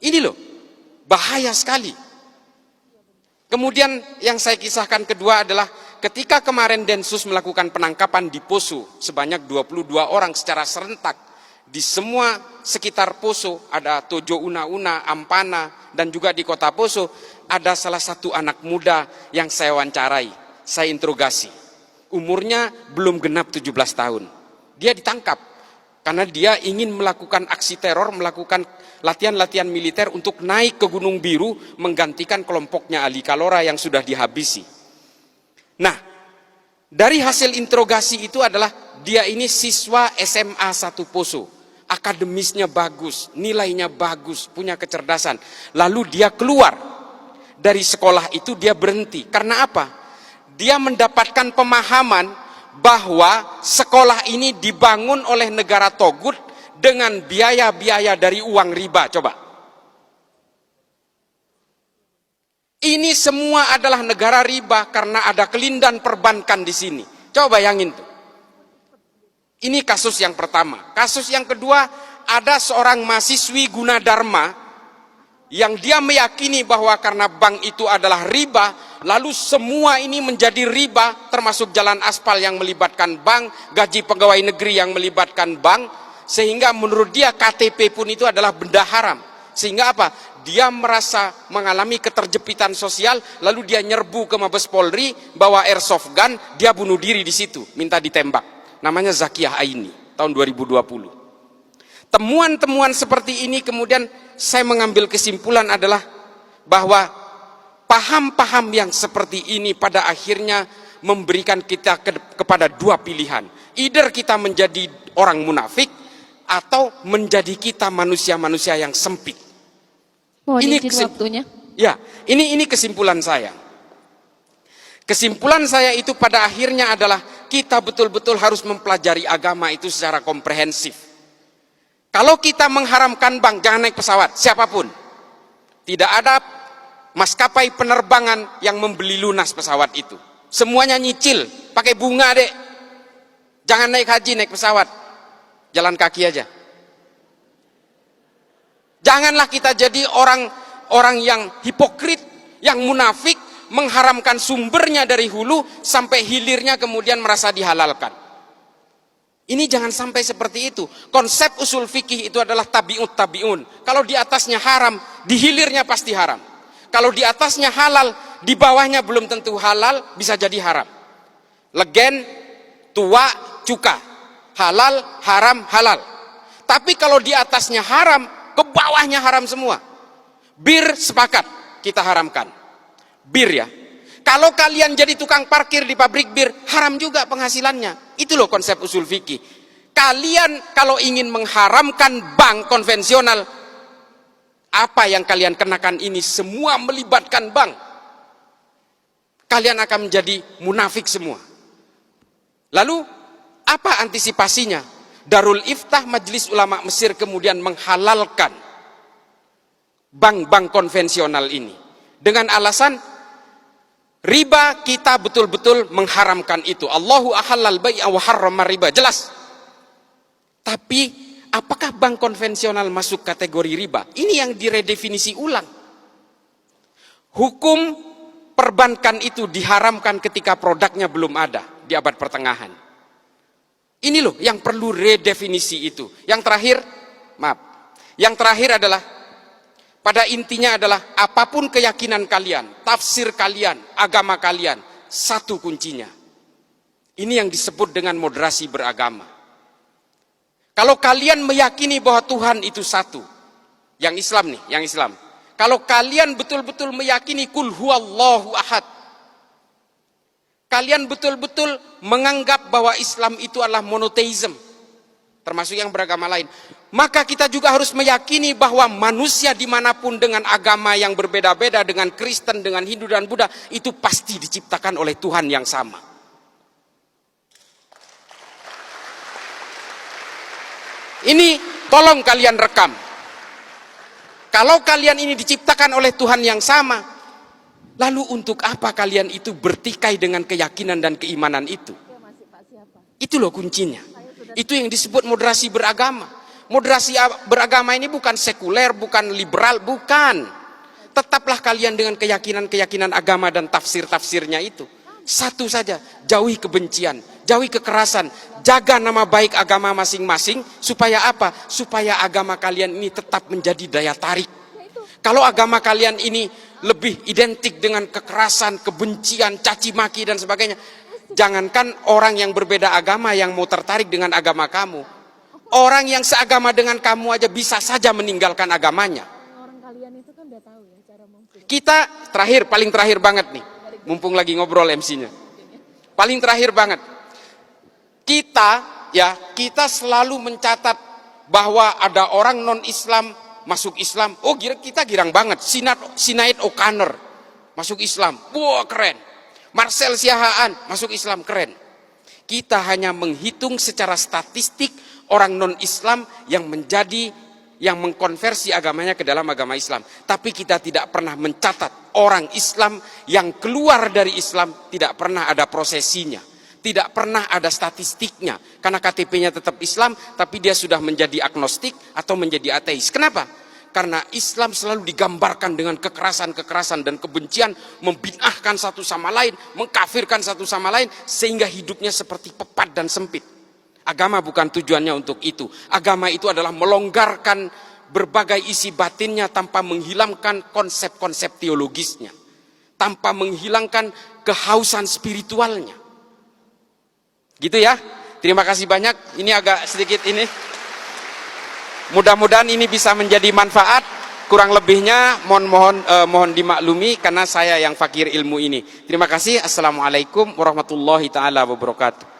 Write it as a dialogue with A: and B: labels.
A: Ini loh, bahaya sekali. Kemudian yang saya kisahkan kedua adalah ketika kemarin Densus melakukan penangkapan di Poso sebanyak 22 orang secara serentak di semua sekitar Poso, ada Tojo Una-Una, Ampana, dan juga di kota Poso ada salah satu anak muda yang saya wawancarai, saya interogasi. Umurnya belum genap 17 tahun. Dia ditangkap karena dia ingin melakukan aksi teror, melakukan latihan-latihan militer untuk naik ke Gunung Biru menggantikan kelompoknya Ali Kalora yang sudah dihabisi. Nah, dari hasil interogasi itu adalah dia ini siswa SMA 1 Poso. Akademisnya bagus, nilainya bagus, punya kecerdasan. Lalu dia keluar dari sekolah itu, dia berhenti. Karena apa? Dia mendapatkan pemahaman bahwa sekolah ini dibangun oleh negara Togut dengan biaya-biaya dari uang riba. Coba. Ini semua adalah negara riba karena ada kelindan perbankan di sini. Coba bayangin tuh. Ini kasus yang pertama. Kasus yang kedua, ada seorang mahasiswi Gunadarma yang dia meyakini bahwa karena bank itu adalah riba, lalu semua ini menjadi riba, termasuk jalan aspal yang melibatkan bank, gaji pegawai negeri yang melibatkan bank, sehingga menurut dia KTP pun itu adalah benda haram. Sehingga apa? Dia merasa mengalami keterjepitan sosial, lalu dia nyerbu ke Mabes Polri, bawa airsoft gun, dia bunuh diri di situ, minta ditembak. Namanya Zakiyah Aini, tahun 2020. Temuan-temuan seperti ini kemudian saya mengambil kesimpulan adalah bahwa paham-paham yang seperti ini pada akhirnya memberikan kita kepada dua pilihan. Either kita menjadi orang munafik atau menjadi kita manusia-manusia yang sempit.
B: Ini waktunya.
A: Ya, ini kesimpulan saya. Kesimpulan saya itu pada akhirnya adalah kita betul-betul harus mempelajari agama itu secara komprehensif. Kalau kita mengharamkan bank, jangan naik pesawat, siapapun. Tidak ada maskapai penerbangan yang membeli lunas pesawat itu. Semuanya nyicil, pakai bunga dek. Jangan naik haji, naik pesawat. Jalan kaki aja. Janganlah kita jadi orang yang hipokrit, yang munafik, mengharamkan sumbernya dari hulu sampai hilirnya kemudian merasa dihalalkan. Ini jangan sampai seperti itu. Konsep usul fikih itu adalah tabi'ut tabi'un. Kalau di atasnya haram, di hilirnya pasti haram. Kalau di atasnya halal, di bawahnya belum tentu halal, bisa jadi haram. Legen, tua, cuka. Halal, haram, halal. Tapi kalau di atasnya haram, ke bawahnya haram semua. Bir sepakat, kita haramkan. Bir ya. Kalau kalian jadi tukang parkir di pabrik bir, haram juga penghasilannya. Itu loh konsep usul fikih. Kalian kalau ingin mengharamkan bank konvensional, apa yang kalian kenakan ini semua melibatkan bank. Kalian akan menjadi munafik semua. Lalu, apa antisipasinya? Darul Iftah Majelis Ulama Mesir kemudian menghalalkan bank-bank konvensional ini. Dengan alasan, riba kita betul-betul mengharamkan itu. Allahu ahallal bai'a wa harrama riba. Jelas. Tapi apakah bank konvensional masuk kategori riba? Ini yang diredefinisi ulang. Hukum perbankan itu diharamkan ketika produknya belum ada di abad pertengahan. Ini loh yang perlu redefinisi itu. Yang terakhir, maaf. Yang terakhir adalah pada intinya adalah apapun keyakinan kalian, tafsir kalian, agama kalian, satu kuncinya. Ini yang disebut dengan moderasi beragama. Kalau kalian meyakini bahwa Tuhan itu satu, yang Islam nih, yang Islam. Kalau kalian betul-betul meyakini kul huwallahu ahad, kalian betul-betul menganggap bahwa Islam itu adalah monoteism, termasuk yang beragama lain, maka kita juga harus meyakini bahwa manusia dimanapun dengan agama yang berbeda-beda, dengan Kristen, dengan Hindu dan Buddha, itu pasti diciptakan oleh Tuhan yang sama. Ini tolong kalian rekam. Kalau kalian ini diciptakan oleh Tuhan yang sama, lalu untuk apa kalian itu bertikai dengan keyakinan dan keimanan itu? Itu loh kuncinya. Itu yang disebut moderasi beragama. Moderasi beragama ini bukan sekuler, bukan liberal, bukan. Tetaplah kalian dengan keyakinan-keyakinan agama dan tafsir-tafsirnya itu. Satu saja, jauhi kebencian, jauhi kekerasan, jaga nama baik agama masing-masing, supaya apa? Supaya agama kalian ini tetap menjadi daya tarik. Kalau agama kalian ini lebih identik dengan kekerasan, kebencian, caci maki dan sebagainya, jangankan orang yang berbeda agama yang mau tertarik dengan agama kamu, orang yang seagama dengan kamu aja bisa saja meninggalkan agamanya. Kita paling terakhir banget nih, mumpung lagi ngobrol MC-nya. Paling terakhir banget. Kita selalu mencatat bahwa ada orang non-Islam masuk Islam. Oh, kita girang banget. Sinead O'Connor masuk Islam. Wah, keren. Marcel Siahaan masuk Islam, keren. Kita hanya menghitung secara statistik orang non-Islam yang mengkonversi agamanya ke dalam agama Islam. Tapi kita tidak pernah mencatat orang Islam yang keluar dari Islam, tidak pernah ada prosesinya, tidak pernah ada statistiknya. Karena KTP-nya tetap Islam, tapi dia sudah menjadi agnostik atau menjadi ateis. Kenapa? Karena Islam selalu digambarkan dengan kekerasan-kekerasan dan kebencian, membid'ahkan satu sama lain, mengkafirkan satu sama lain, sehingga hidupnya seperti pepat dan sempit. Agama bukan tujuannya untuk itu. Agama itu adalah melonggarkan berbagai isi batinnya tanpa menghilangkan konsep-konsep teologisnya, tanpa menghilangkan kehausan spiritualnya. Gitu ya. Terima kasih banyak. Ini agak sedikit ini. Mudah-mudahan ini bisa menjadi manfaat. Kurang lebihnya mohon dimaklumi karena saya yang fakir ilmu ini. Terima kasih. Assalamualaikum warahmatullahi taala wabarakatuh.